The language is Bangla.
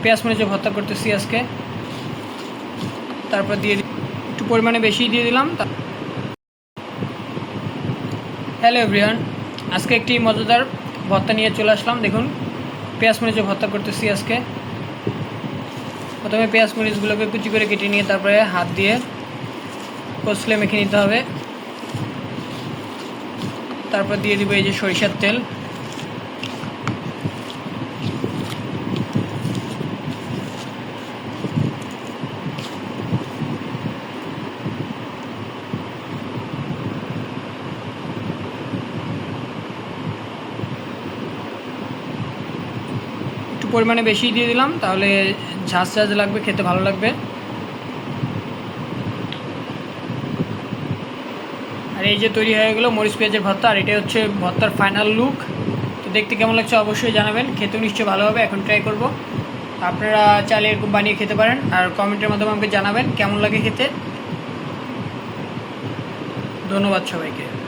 পেঁয়াজ মরিচে ভর্তা করতেছি আজকে। তারপর দিয়ে একটু পরিমাণে বেশি দিয়ে দিলাম। হ্যালো এভরিওয়ান, আজকে একটি মজাদার ভর্তা নিয়ে চলে আসলাম। দেখুন, পেঁয়াজ মরিচে ভর্তা করতেছি আজকে। প্রথমে পেঁয়াজ মরিচগুলোকে কুচি করে কেটে নিয়ে তারপরে হাত দিয়ে কষলে মেখে নিতে হবে। তারপর দিয়ে দিব এই যে সরিষার তেল। একটু পরিমাণে বেশি দিয়ে দিলাম, তাহলে ঝাঁঝ ঝাঁঝ লাগবে, খেতে ভালো লাগবে। আর এই যে তৈরি হয়ে গেলো মরিচ পেঁয়াজের ভর্তা। আর এটাই হচ্ছে ভর্তার ফাইনাল লুক। তো দেখতে কেমন লাগছে অবশ্যই জানাবেন। খেতেও নিশ্চয়ই ভালো হবে। এখন ট্রাই করব। আপনারা চাইলে এরকম বানিয়ে খেতে পারেন। আর কমেন্টের মাধ্যমে আমাকে জানাবেন কেমন লাগে খেতে। ধন্যবাদ সবাইকে।